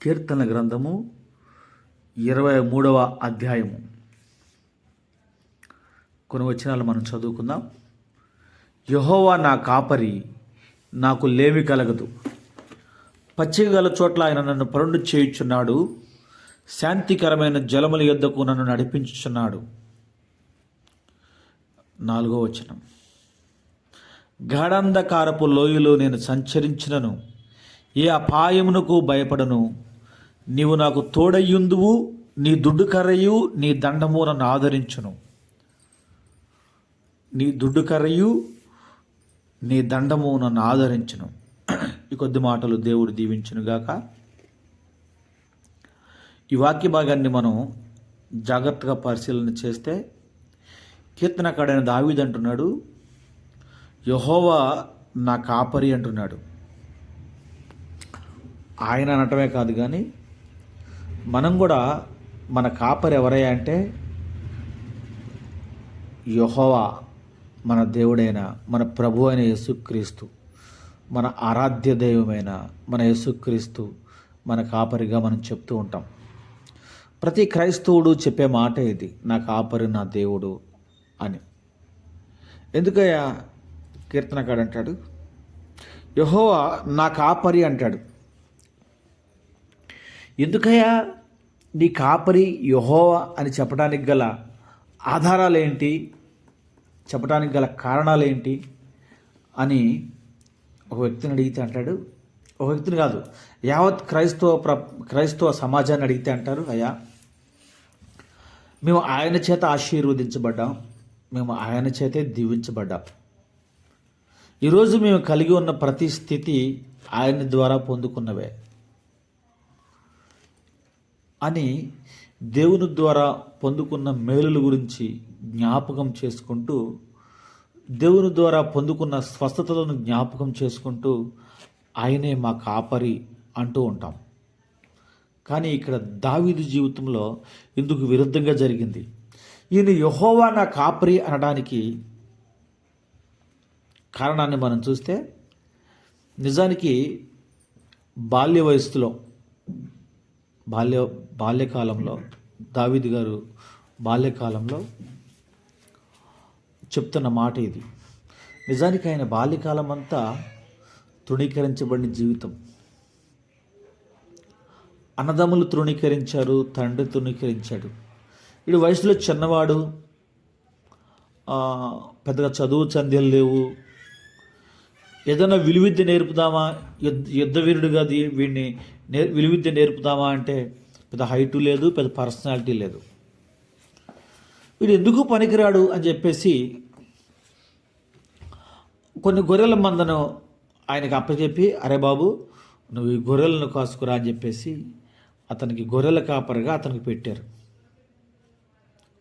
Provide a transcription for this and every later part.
కీర్తన గ్రంథము 23వ అధ్యాయము కొన్ని వచనాలు మనం చదువుకుందాం. యెహోవా నా కాపరి, నాకు లేమి కలగదు. పచ్చిక గల చోట్ల ఆయన నన్ను పరుండు చేయుచున్నాడు. శాంతికరమైన జలముల యొద్దకు నన్ను నడిపించుచున్నాడు. 4వ వచనం. గాఢాంధకారపు లోయలో నేను సంచరించినను ఏ అపాయమునకు భయపడను. నీవు నాకు తోడయ్యుందువు, నీ దుడ్డు కర్రయు నీ దండము నన్ను ఆదరించును. నీ దుడ్డు కర్రయు నీ దండము నన్ను ఆదరించును. ఈ కొద్ది మాటలు దేవుడు దీవించునుగాక. ఈ వాక్య భాగాన్ని మనం జాగ్రత్తగా పరిశీలన చేస్తే కీర్తనకాడైన దావీదు అంటున్నాడు, యెహోవా నా కాపరి అంటున్నాడు. ఆయన అనటమే కాదు కానీ మనం కూడా మన కాపరి ఎవరయ్యా అంటే యెహోవా, మన దేవుడైన మన ప్రభు అయిన యేసుక్రీస్తు, మన ఆరాధ్య దైవమైన మన యేసుక్రీస్తు మన కాపరిగా మనం చెప్తూ ఉంటాం. ప్రతి క్రైస్తవుడు చెప్పే మాట ఇది, నా కాపరి నా దేవుడు అని. ఎందుకయ్యా కీర్తనకాడు అంటాడు యెహోవా నా కాపరి అంటాడు? ఎందుకయ్యా నీ కాపరి యెహోవా అని చెప్పడానికి గల ఆధారాలు ఏంటి, చెప్పడానికి గల కారణాలు ఏంటి అని ఒక వ్యక్తిని అడిగితే అంటాడు, ఒక వ్యక్తిని కాదు, యావత్ క్రైస్తవ సమాజాన్ని అడిగితే అంటారు, అయ్యా మేము ఆయన చేత ఆశీర్వదించబడ్డాం, మేము ఆయన చేతే దీవించబడ్డాం. ఈరోజు మేము కలిగి ఉన్న ప్రతి స్థితి ఆయన ద్వారా పొందుకున్నవే అని దేవుని ద్వారా పొందుకున్న మేలుల గురించి జ్ఞాపకం చేసుకుంటూ, దేవుని ద్వారా పొందుకున్న స్వస్థతలను జ్ఞాపకం చేసుకుంటూ ఆయనే మా కాపరి అంటూ ఉంటాం. కానీ ఇక్కడ దావీదు జీవితంలో ఇందుకు విరుద్ధంగా జరిగింది. ఈయన యెహోవా నా కాపరి అనడానికి కారణాన్ని మనం చూస్తే, నిజానికి బాల్య వయస్సులో బాల్యకాలంలో దావీదు గారు బాల్యకాలంలో చెప్తున్న మాట ఇది. నిజానికి ఆయన బాల్యకాలం అంతా తృణీకరించబడిన జీవితం. అన్నదమ్ములు తృణీకరించారు, తండ్రి తృణీకరించాడు. వీడు వయసులో చిన్నవాడు, పెద్దగా చదువు చందేలు లేవు. ఏదైనా విలువిద్య నేర్పుదామా, యుద్ధ వీరుడుగా వీడిని విలువిద్య నేర్పుదామా అంటే పెద్ద హైటు లేదు, పెద్ద పర్సనాలిటీ లేదు. వీడు ఎందుకు పనికిరాడు అని చెప్పేసి కొన్ని గొర్రెల మందను ఆయనకు అప్పచెప్పి, అరే బాబు నువ్వు ఈ గొర్రెలను కాసుకురా అని చెప్పేసి అతనికి గొర్రెల కాపరిగా అతనికి పెట్టారు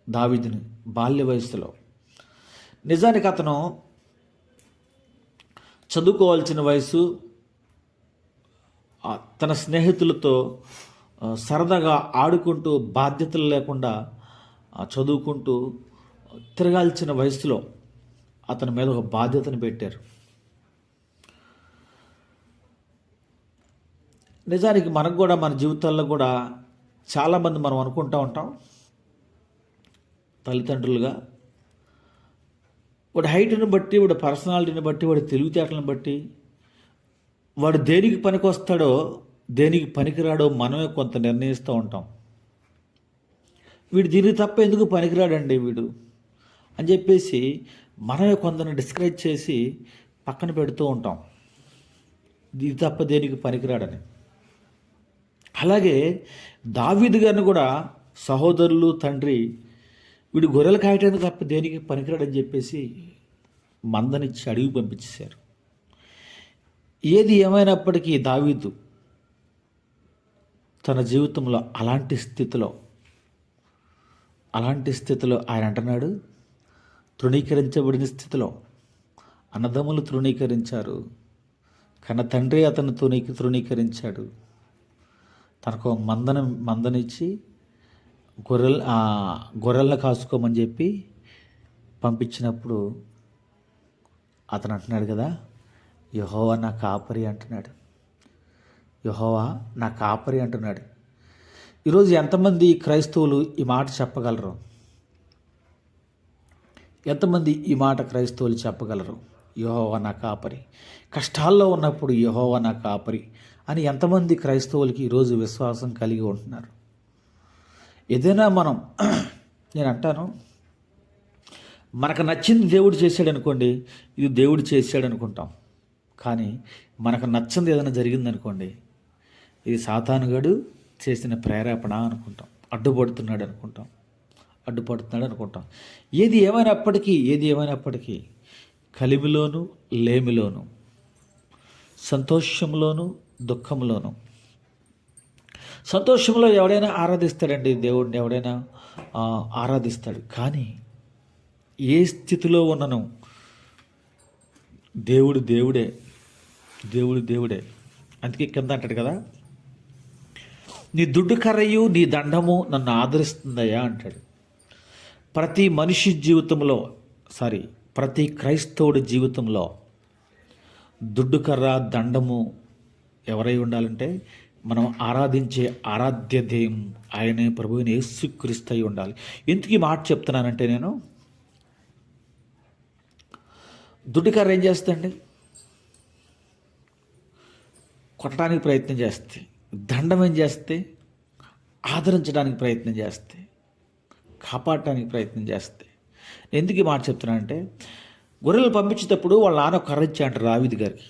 దావీదుని బాల్య వయస్సులో. నిజానికి అతను చదువుకోవాల్సిన వయసు, తన స్నేహితులతో సరదాగా ఆడుకుంటూ బాధ్యతలు లేకుండా చదువుకుంటూ తిరగాల్సిన వయసులో అతని మీద ఒక బాధ్యతను పెట్టారు. నిజానికి మనకు కూడా మన జీవితాల్లో కూడా చాలామంది మనం అనుకుంటూ ఉంటాం, తల్లిదండ్రులుగా వాడి హైట్ని బట్టి, వాడి పర్సనాలిటీని బట్టి, వాడి తెలివితేటలను బట్టి, వాడు దేనికి పనికొస్తాడో దేనికి పనికిరాడో మనమే కొంత నిర్ణయిస్తూ ఉంటాం. వీడు దీనికి తప్ప ఎందుకు పనికిరాడండి వీడు అని చెప్పేసి మనమే కొందరిని డిస్కరేజ్ చేసి పక్కన పెడుతూ ఉంటాం, ఇది తప్ప దేనికి పనికిరాడని. అలాగే దావీదు గారిని కూడా సహోదరులు, తండ్రి వీడు గొర్రెలు కాయటానికి తప్ప దేనికి పనికిరాడని చెప్పేసి మందనిచ్చి అడిగి పంపించేశారు. ఏది ఏమైనప్పటికీ దావీదు తన జీవితంలో అలాంటి స్థితిలో ఆయన అంటున్నాడు, తృణీకరించబడిన స్థితిలో అన్నదమ్ములు తృణీకరించారు, కన్న తండ్రి అతను తృణీకరించాడు. తనకు మందనిచ్చి గొర్రెలను కాసుకోమని చెప్పి పంపించినప్పుడు అతను అంటున్నాడు కదా, యెహోవా నా కాపరి అంటున్నాడు. యెహోవా నా కాపరి అంటున్నాడు. ఈరోజు ఎంతమంది క్రైస్తవులు ఈ మాట చెప్పగలరు? ఎంతమంది ఈ మాట క్రైస్తవులు చెప్పగలరు? యెహోవా నా కాపరి, కష్టాల్లో ఉన్నప్పుడు యెహోవా నా కాపరి అని ఎంతమంది క్రైస్తవులకి ఈరోజు విశ్వాసం కలిగి ఉంటున్నారు? ఏదైనా మనం నేను అంటాను, మనకు నచ్చింది దేవుడు చేశాడు అనుకోండి, ఇది దేవుడు చేశాడు అనుకుంటాం. కానీ మనకు నచ్చింది ఏదైనా జరిగిందనుకోండి, ఇది సాతానుగాడు చేసిన ప్రేరేపణ అనుకుంటాం, అడ్డుపడుతున్నాడు అనుకుంటాం. ఏది ఏమైనప్పటికీ కలిమిలోను లేమిలోను, సంతోషంలోను దుఃఖంలోను, సంతోషంలో ఎవడైనా ఆరాధిస్తాడండి, దేవుడిని ఎవడైనా ఆరాధిస్తాడు. కానీ ఏ స్థితిలో ఉన్నను దేవుడు దేవుడే. అందుకే కింద అంటాడు కదా, నీ దుడ్డు కర్రయు నీ దండము నన్ను ఆదరిస్తుందయ్యా అంటాడు. ప్రతి క్రైస్తవుడి జీవితంలో దుడ్డు కర్ర దండము ఎవరై ఉండాలంటే, మనం ఆరాధించే ఆరాధ్య దైవం ఆయనే ప్రభువుని యేసుక్రీస్తు అయి ఉండాలి. ఎందుకు ఈ మాట చెప్తున్నానంటే, నేను దుడ్డు కర్ర ఏం చేస్తుందండి? కొట్టడానికి ప్రయత్నం చేస్తే, దండం ఏం చేస్తే? ఆదరించడానికి ప్రయత్నం చేస్తే, కాపాడటానికి ప్రయత్నం చేస్తే. ఎందుకు ఈ మాట చెప్తున్నానంటే, గొర్రెలు పంపించేటప్పుడు వాళ్ళ నాన్న కర్ర ఇచ్చా అంటారు దావీదు గారికి.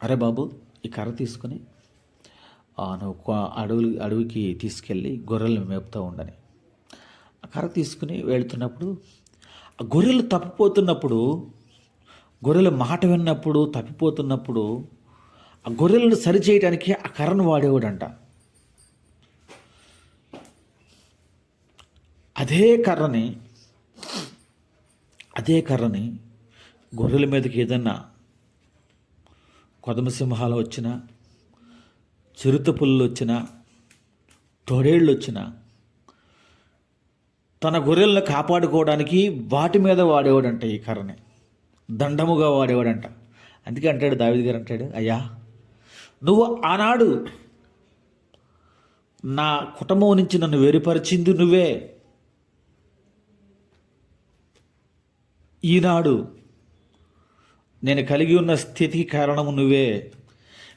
అరే బాబు, ఈ కర్ర తీసుకొని నువ్వు అడవికి తీసుకెళ్ళి గొర్రెలను మేపుతూ ఉండని. ఆ కర్ర తీసుకుని వెళుతున్నప్పుడు, ఆ గొర్రెలు తప్పిపోతున్నప్పుడు, గొర్రెల మాట విన్నప్పుడు తప్పిపోతున్నప్పుడు, ఆ గొర్రెలను సరిచేయడానికి ఆ కర్రను వాడేవాడంట. అదే కర్రని గొర్రెల మీదకి ఏదన్నా కొదమ సింహాలు వచ్చినా, చిరుత పుల్లు వచ్చినా, తోడేళ్ళు వచ్చినా, తన గొర్రెలను కాపాడుకోవడానికి వాటి మీద వాడేవాడంట. ఈ కర్రని దండముగా వాడేవాడంట. అందుకే అంటాడు దావీదు గారు, అంటాడు, అయ్యా నువ్వు ఆనాడు నా కుటుంబం నుంచి నన్ను వేరుపరిచింది నువ్వే, ఈనాడు నేను కలిగి ఉన్న స్థితికి కారణము నువ్వే.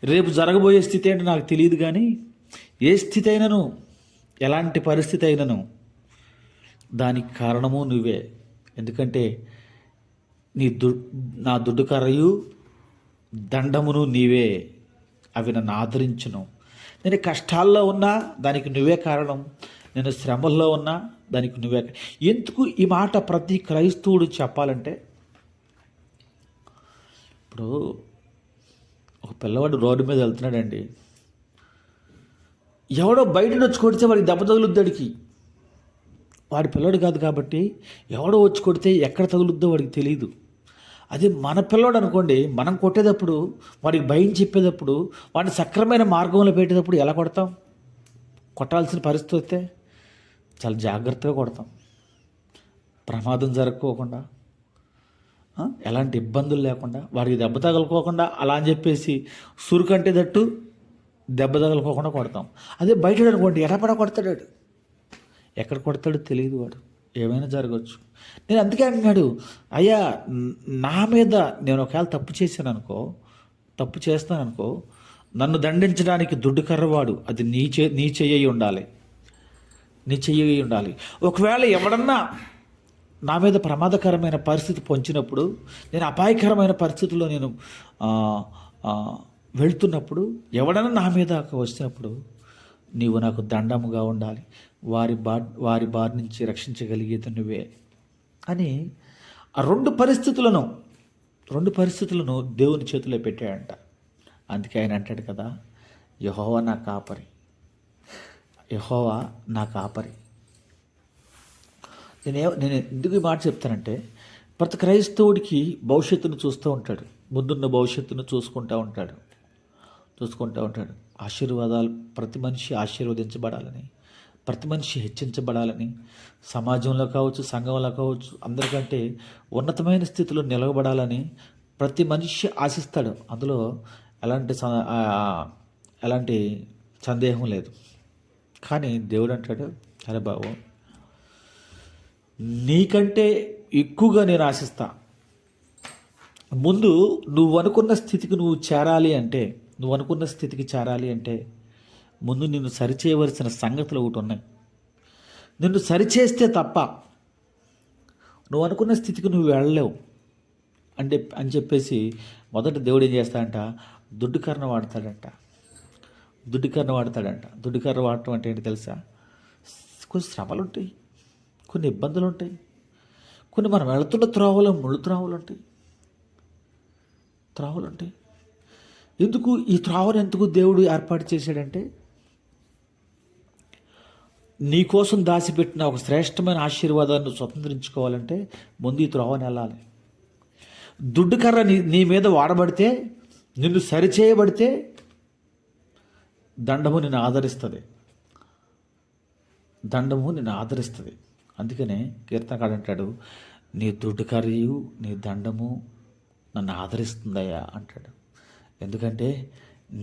రేపు జరగబోయే స్థితి ఏంటో నాకు తెలియదు, కానీ ఏ స్థితి అయినను, ఎలాంటి పరిస్థితి అయినను దానికి కారణము నువ్వే. ఎందుకంటే నా దుడ్డు కర్రయు దండమును నీవే, అవి నన్ను ఆదరించును. నేను కష్టాల్లో ఉన్నా దానికి నువ్వే కారణం, నేను శ్రమల్లో ఉన్నా దానికి నువ్వే. ఎందుకు ఈ మాట ప్రతి క్రైస్తవుడు చెప్పాలంటే, ఇప్పుడు ఒక పిల్లవాడు రోడ్డు మీద వెళ్తున్నాడండి, ఎవడో బయట వచ్చి కొడితే వాడికి దెబ్బ తగులుద్దడికి. వాడి పిల్లడు కాదు కాబట్టి ఎవడో వచ్చి కొడితే ఎక్కడ తగులుద్దో వాడికి తెలియదు. అదే మన పిల్లడు అనుకోండి, మనం కొట్టేటప్పుడు, వాడికి భయం చెప్పేటప్పుడు, వాడిని సక్రమైన మార్గంలో పెట్టేటప్పుడు ఎలా కొడతాం? కొట్టాల్సిన పరిస్థితి వస్తే చాలా జాగ్రత్తగా కొడతాం, ప్రమాదం జరగకోకుండా, ఎలాంటి ఇబ్బందులు లేకుండా, వాడికి దెబ్బ తగలుకోకుండా అలా అని చెప్పేసి సురుకంటే తట్టు దెబ్బ తగలుకోకుండా కొడతాం. అదే బయట అనుకోండి, ఎడపడా కొడతాడు, ఎక్కడ కొడతాడో తెలియదు, వాడు ఏమైనా జరగవచ్చు. నేను అందుకే అంటున్నాడు, అయ్యా నా మీద నేను ఒకవేళ తప్పు చేస్తాననుకో, నన్ను దండించడానికి దుడ్డు కర్రవాడు అది నీ చెయ్యి ఉండాలి. ఒకవేళ ఎవడన్నా నా మీద ప్రమాదకరమైన పరిస్థితి పొంచినప్పుడు, నేను అపాయకరమైన పరిస్థితుల్లో నేను వెళ్తున్నప్పుడు, ఎవడన్నా నా మీద వచ్చినప్పుడు, నీవు నాకు దండముగా ఉండాలి, వారి బారి నుంచి రక్షించగలిగేది నువ్వే అని ఆ రెండు పరిస్థితులను దేవుని చేతిలో పెట్టాడంట. అందుకే ఆయన అంటాడు కదా, యెహోవా నా కాపరి. నేను ఎందుకు ఈ మాట చెప్తానంటే, ప్రతి క్రైస్తవుడికి భవిష్యత్తును చూస్తూ ఉంటాడు, ముందున్న భవిష్యత్తును చూసుకుంటూ ఉంటాడు. ఆశీర్వాదాలు, ప్రతి మనిషి ఆశీర్వదించబడాలని, ప్రతి మనిషి హెచ్చించబడాలని, సమాజంలో కావచ్చు, సంఘంలో కావచ్చు, అందరికంటే ఉన్నతమైన స్థితిలో నిలవబడాలని ప్రతి మనిషి ఆశిస్తాడు. అందులో ఎలాంటి ఎలాంటి సందేహం లేదు. కానీ దేవుడు అంటాడు, అరే బాబు, నీకంటే ఎక్కువగా నేను ఆశిస్తా. ముందు నువ్వు అనుకున్న స్థితికి చేరాలి అంటే ముందు నిన్ను సరిచేయవలసిన సంగతులు ఒకటి ఉన్నాయి. నిన్ను సరిచేస్తే తప్ప నువ్వు అనుకున్న స్థితికి నువ్వు వెళ్ళలేవు అని చెప్పేసి మొదట దేవుడు ఏం చేస్తాడంట, దుడ్డుకర్ర వాడతాడంట. దుడ్డుకర్ర వాడటం అంటే ఏంటి తెలుసా? కొన్ని శ్రమలు ఉంటాయి, కొన్ని ఇబ్బందులు ఉంటాయి, కొన్ని మనం వెళుతున్న త్రోవలో ముళ్ళు త్రోవలు ఉంటాయి. ఎందుకు ఈ త్రోవను దేవుడు ఏర్పాటు చేశాడంటే, నీ కోసం దాచిపెట్టిన ఒక శ్రేష్టమైన ఆశీర్వాదాన్ని స్వతంత్రించుకోవాలంటే ముందు ఈ త్రోవని వెళ్ళాలి. దుడ్డుకర్ర నీ మీద వాడబడితే, నిన్ను సరిచేయబడితే దండము నిన్ను ఆదరిస్తుంది. అందుకనే కీర్తనకాడు అంటాడు, నీ దుడ్డుకర్రయు నీ దండము నన్ను ఆదరిస్తుందయ్యా అంటాడు. ఎందుకంటే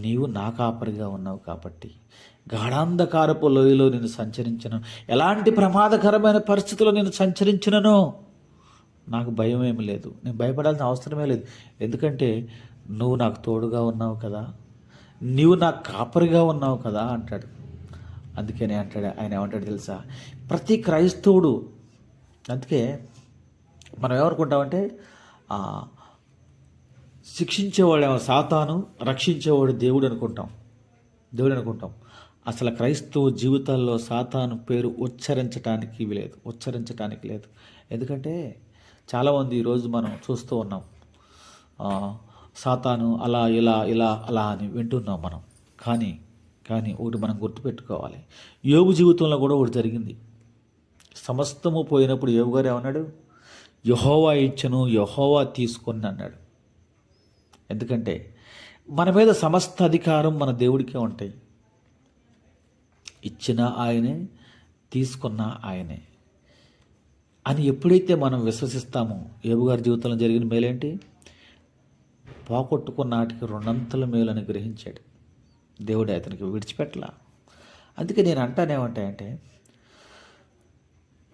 నీవు నా కాపరిగా ఉన్నావు కాబట్టి. గాఢాంధకారపు లోయలో నేను సంచరించను, ఎలాంటి ప్రమాదకరమైన పరిస్థితుల్లో నేను సంచరించినను నాకు భయం ఏమి లేదు, నేను భయపడాల్సిన అవసరమే లేదు. ఎందుకంటే నువ్వు నాకు తోడుగా ఉన్నావు కదా, నీవు నాకు కాపరిగా ఉన్నావు కదా అంటాడు. అందుకనే అంటాడు, ఆయన ఏమంటాడు తెలుసా? ప్రతి క్రైస్తవుడు, అందుకే మనం ఏమనుకుంటామంటే శిక్షించేవాడేమో సాతాను, రక్షించేవాడు దేవుడు అనుకుంటాం. అసలు క్రైస్తవ జీవితాల్లో సాతాను పేరు ఉచ్చరించడానికి లేదు. ఎందుకంటే చాలామంది ఈరోజు మనం చూస్తూ ఉన్నాం, సాతాను అలా అలా అని వింటున్నాం మనం. కానీ ఒకటి మనం గుర్తుపెట్టుకోవాలి, యోబు జీవితంలో కూడా ఒకటి జరిగింది. సమస్తము పోయినప్పుడు యోబు గారు ఏమన్నాడు? యెహోవా ఇచ్చెను, యెహోవా తీసుకొని అన్నాడు. ఎందుకంటే మన మీద సమస్త అధికారం మన దేవుడికే ఉంటాయి. ఇచ్చిన ఆయనే, తీసుకున్న ఆయనే అని ఎప్పుడైతే మనం విశ్వసిస్తామో, యోబు గారి జీవితంలో జరిగిన మేలేంటి? పోగొట్టుకున్న నాటికి 2 అంతల మేలని గ్రహించాడు. దేవుడే అతనికి విడిచిపెట్టలా. అందుకే నేను అంటానేమంటాయంటే,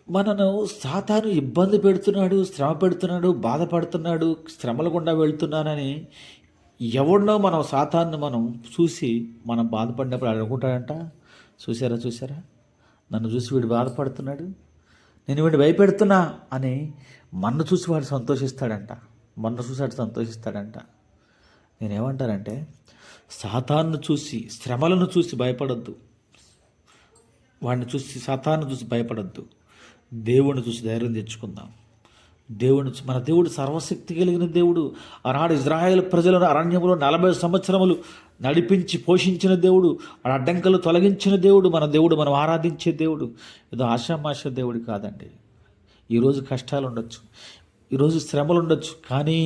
మనను సాతాను ఇబ్బంది పెడుతున్నాడు, శ్రమ పెడుతున్నాడు, బాధపడుతున్నాడు, శ్రమల గుండా వెళ్తున్నానని ఎవరినో మనం సాతాన్ని మనం చూసి మనం బాధపడినప్పుడు అనుకుంటాడంట, చూసారా నన్ను చూసి వీడు బాధపడుతున్నాడు, నేను వీడిని భయపెడుతున్నా అని మన్ను చూసి వాడు సంతోషిస్తాడంట. నేనేమంటానంటే, సాతాను చూసి, శ్రమలను చూసి భయపడొద్దు, సాతాను చూసి భయపడొద్దు. దేవుడిని చూసి ధైర్యం తెచ్చుకుందాం. మన దేవుడు సర్వశక్తి కలిగిన దేవుడు. ఆనాడు ఇజ్రాయేల్ ప్రజలను అరణ్యంలో 40 సంవత్సరములు నడిపించి పోషించిన దేవుడు, అడ్డంకలు తొలగించిన దేవుడు మన దేవుడు, మనం ఆరాధించే దేవుడు. ఏదో ఆషామాష దేవుడు కాదండి. ఈరోజు కష్టాలు ఉండొచ్చు, ఈరోజు శ్రమలు ఉండొచ్చు, కానీ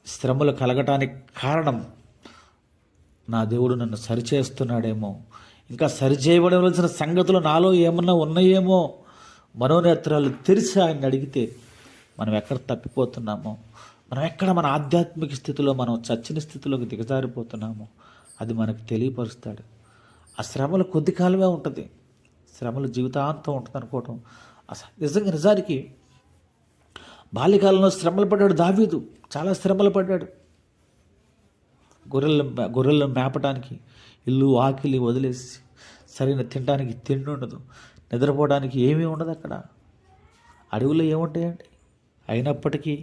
శ్రమలు కలగటానికి కారణం నా దేవుడు నన్ను సరిచేస్తున్నాడేమో, ఇంకా సరిచేయబడవలసిన సంగతులు నాలో ఏమన్నా ఉన్నాయేమో. మనోనేత్రాలు తెరిచి ఆయన అడిగితే మనం ఎక్కడ తప్పిపోతున్నామో, మనం ఎక్కడ మన ఆధ్యాత్మిక స్థితిలో మనం చచ్చిన స్థితిలోకి దిగజారిపోతున్నామో అది మనకు తెలియపరుస్తాడు. ఆ శ్రమలు కొద్ది కాలమే ఉంటుంది, శ్రమలు జీవితాంతం ఉంటుంది అనుకోవటం నిజానికి బాల్యకాలంలో శ్రమలు పడ్డాడు దావీదు, చాలా శ్రమలు పడ్డాడు. గొర్రెలను మేపటానికి ఇల్లు ఆకిలి వదిలేసి, సరైన తినడానికి తిండి ఉండదు, నిద్రపోవడానికి ఏమీ ఉండదు. అక్కడ అడవుల్లో ఏముంటాయండి? అయినప్పటికీ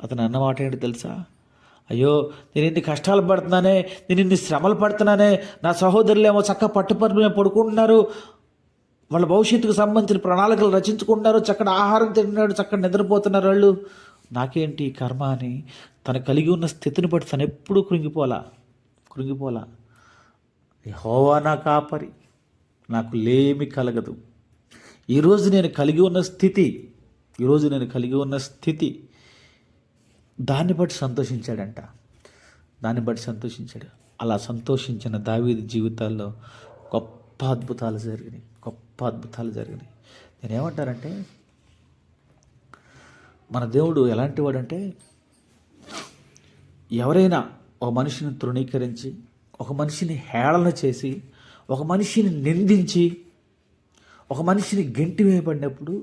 అతను అన్నమాట ఏంటి తెలుసా? అయ్యో, నేను ఇన్ని కష్టాలు పడుతున్నానే, నేను ఇన్ని శ్రమలు పడుతున్నానే, నా సహోదరులు ఏమో చక్క పట్టుపరుపులే పడుకుంటున్నారు, వాళ్ళ భవిష్యత్తుకు సంబంధించిన ప్రణాళికలు రచించుకుంటున్నారు, చక్కటి ఆహారం తింటున్నాడు, చక్కటి నిద్రపోతున్నారు వాళ్ళు, నాకేంటి కర్మ అని తను కలిగి ఉన్న స్థితిని బట్టి తను ఎప్పుడూ కృంగిపోలా. యెహోవా నా కాపరి, నాకు లేమి కలగదు. ఈరోజు నేను కలిగి ఉన్న స్థితి దాన్ని బట్టి సంతోషించాడు. అలా సంతోషించిన దావీదు జీవితాల్లో గొప్ప అద్భుతాలు జరిగినాయి. నేనేమంటానంటే, మన దేవుడు ఎలాంటి వాడంటే, ఎవరైనా ఒక మనిషిని తృణీకరించి, ఒక మనిషిని హేళన చేసి, ఒక మనిషిని నిందించి, ఒక మనిషిని గెంటి వేయబడినప్పుడు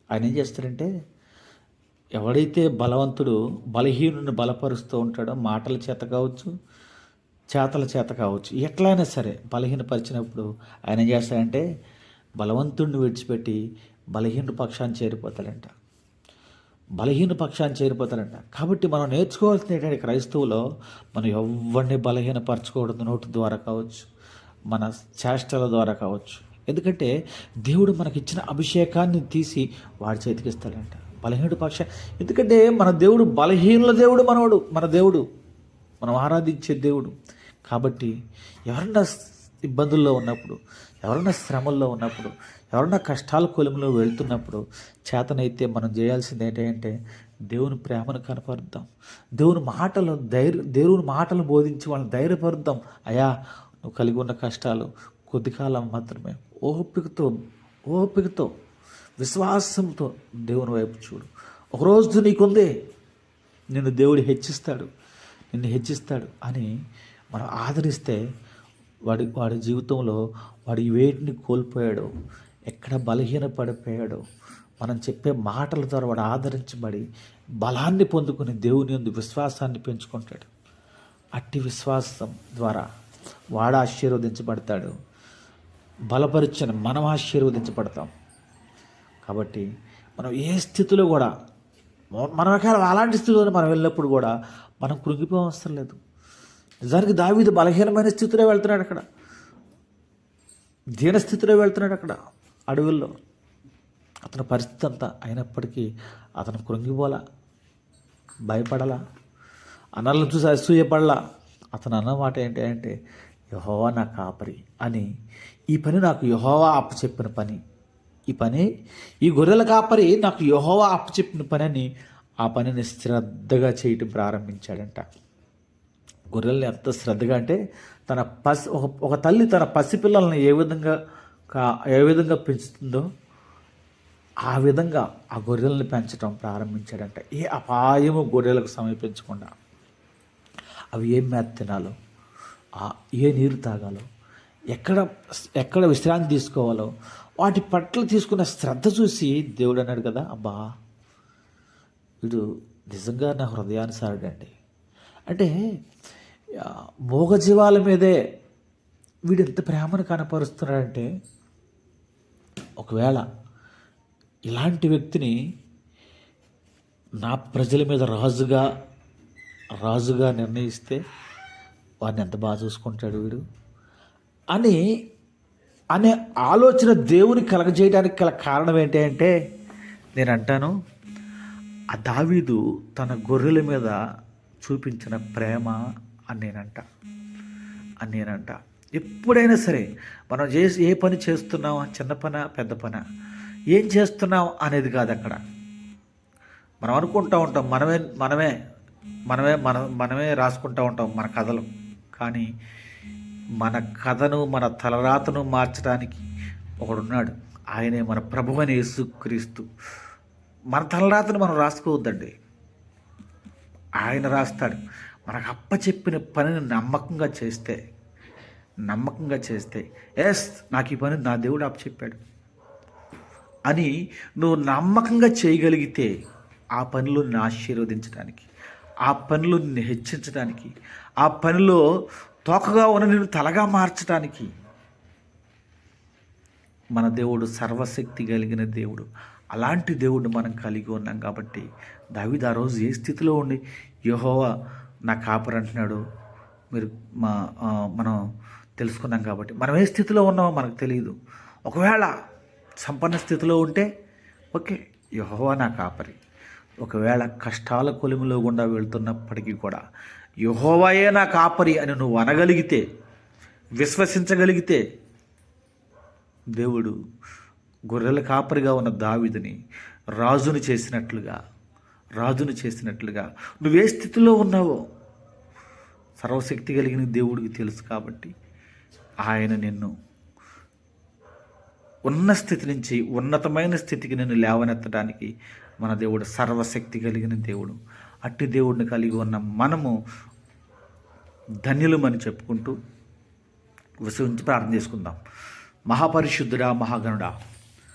ఆయన ఏం చేస్తారంటే, ఎవడైతే బలవంతుడు బలహీనుని బలపరుస్తూ ఉంటాడో, మాటల చేత కావచ్చు, చేతల చేత కావచ్చు, ఎట్లయినా సరే బలహీనపరిచినప్పుడు ఆయన ఏం చేస్తాడంటే బలవంతుడిని విడిచిపెట్టి బలహీన పక్షాన్ని చేరిపోతాడంట. కాబట్టి మనం నేర్చుకోవాల్సిన ఏంటంటే క్రైస్తవులో మనం ఎవరిని బలహీనపరచకూడదు, నోటి ద్వారా కావచ్చు, మన చేష్టల ద్వారా కావచ్చు. ఎందుకంటే దేవుడు మనకిచ్చిన అభిషేకాన్ని తీసి వాడి చేతికి ఇస్తాడంట. బలహీనుడి పక్ష ఎందుకంటే మన దేవుడు బలహీనుల దేవుడు, మన దేవుడు మనం ఆరాధించే దేవుడు. కాబట్టి ఎవరన్నా ఇబ్బందుల్లో ఉన్నప్పుడు, ఎవరన్నా శ్రమల్లో ఉన్నప్పుడు, ఎవరన్నా కష్టాల కొలిమిలో వెళ్తున్నప్పుడు చేతనైతే మనం చేయాల్సింది ఏంటంటే దేవుని ప్రేమను కనపరుద్దాం, దేవుని మాటలు బోధించి వాళ్ళని ధైర్యపరుద్దాం. అయ్యా, నువ్వు కలిగి ఉన్న కష్టాలు కొద్ది కాలం మాత్రమే. ఓపికతో విశ్వాసంతో దేవుని వైపు చూడు. ఒకరోజు నీకుంది, నిన్ను దేవుడు హెచ్చిస్తాడు అని మనం ఆదరిస్తే వాడి జీవితంలో వాడు వేటిని కోల్పోయాడో, ఎక్కడ బలహీన పడిపోయాడో, మనం చెప్పే మాటల ద్వారా వాడు ఆదరించబడి బలాన్ని పొందుకుని దేవుని యందు విశ్వాసాన్ని పెంచుకుంటాడు. అట్టి విశ్వాసం ద్వారా వాడు ఆశీర్వదించబడతాడు, బలపరిచిన మనం ఆశీర్వదించబడతాం. కాబట్టి మనం ఏ స్థితిలో కూడా, మన అలాంటి స్థితిలో మనం వెళ్ళినప్పుడు కూడా మనం కృంగిపోవసరం లేదు. నిజానికి దావీదు బలహీనమైన స్థితిలో వెళ్తున్నాడు, అక్కడ దీనస్థితిలో వెళ్తున్నాడు, అక్కడ అడవుల్లో అతని పరిస్థితి అంతా. అయినప్పటికీ అతను కృంగిపోలా, భయపడలా, అన్నలను చూసి అసూయపడలా. అతను అన్నమాట ఏంటి అంటే యెహోవా నా కాపరి అని. ఈ పని నాకు యెహోవా అప్పచెప్పిన పని, ఈ గొర్రెల కాపరి నాకు యెహోవా అప్పచెప్పిన పని అని ఆ పనిని శ్రద్ధగా చేయటం ప్రారంభించాడంట. గొర్రెల్ని ఎంత శ్రద్ధగా అంటే ఒక తల్లి తన పసిపిల్లల్ని ఏ విధంగా పెంచుతుందో ఆ విధంగా ఆ గొర్రెల్ని పెంచడం ప్రారంభించాడంట. ఏ అపాయము గొర్రెలకు సమీపించకుండా, అవి ఏం మేత తినాలో, ఏ నీరు తాగాలో, ఎక్కడ విశ్రాంతి తీసుకోవాలో వాటి పట్ల తీసుకున్న శ్రద్ధ చూసి దేవుడు అన్నాడు కదా, అబ్బా వీడు నిజంగా నా హృదయానుసారుడండి. అంటే మూగజీవాల మీదే వీడు ఎంత ప్రేమను కనపరుస్తున్నాడంటే, ఒకవేళ ఇలాంటి వ్యక్తిని నా ప్రజల మీద రాజుగా నిర్ణయిస్తే వాడిని ఎంత బాగా చూసుకుంటాడు వీడు అనే ఆలోచన దేవుని కలగజేయడానికి గల కారణం ఏంటి అంటే, నేను అంటాను, ఆ దావీదు తన గొర్రెల మీద చూపించిన ప్రేమ అని నేనంట. ఎప్పుడైనా సరే మనం ఏ పని చేస్తున్నాం, చిన్న పన పెద్ద పన, ఏం చేస్తున్నాం అనేది కాదు. అక్కడ మనం అనుకుంటూ ఉంటాం, మనమే రాసుకుంటూ ఉంటాం మన కథలు. కానీ మన కథను, మన తలరాతను మార్చడానికి ఒకడున్నాడు. ఆయనే మన ప్రభువైన యేసుక్రీస్తు. మన తలరాతను మనం రాసుకోవద్దండి, ఆయన రాస్తాడు. మనకు అప్పచెప్పిన పనిని నమ్మకంగా చేస్తే ఎస్, నాకు ఈ పని నా దేవుడు అప్పచెప్పాడు అని నువ్వు నమ్మకంగా చేయగలిగితే, ఆ పనిలో నిన్ను ఆశీర్వదించడానికి, ఆ పనిలో నిన్ను హెచ్చించడానికి, ఆ పనిలో తోకగా ఉన్న నిన్ను తలగా మార్చడానికి మన దేవుడు సర్వశక్తి కలిగిన దేవుడు. అలాంటి దేవుడిని మనం కలిగి ఉన్నాం. కాబట్టి దావీదు ఆ రోజు ఏ స్థితిలో ఉండి యెహోవా నా కాపరి అంటున్నాడు మనం తెలుసుకున్నాం. కాబట్టి మనం ఏ స్థితిలో ఉన్నామో మనకు తెలియదు. ఒకవేళ సంపన్న స్థితిలో ఉంటే ఓకే, యెహోవా నా కాపరి. ఒకవేళ కష్టాల కొలిమిలో గుండా వెళ్తున్నప్పటికీ కూడా యెహోవాయే నా కాపరి అని నువ్వు అనగలిగితే, విశ్వసించగలిగితే, దేవుడు గొర్రెల కాపరిగా ఉన్న దావీదుని రాజును చేసినట్లుగా నువ్వే స్థితిలో ఉన్నావో సర్వశక్తి కలిగిన దేవుడికి తెలుసు. కాబట్టి ఆయన నిన్ను ఉన్న స్థితి నుంచి ఉన్నతమైన స్థితికి నిన్ను లేవనెత్తడానికి మన దేవుడు సర్వశక్తి కలిగిన దేవుడు. అట్టి దేవుడిని కలిగి ఉన్న మనము ధన్యులమని చెప్పుకుంటూ విశ్వసించి ప్రార్థన చేసుకుందాం. మహాపరిశుద్ధుడా, మహాగణుడా,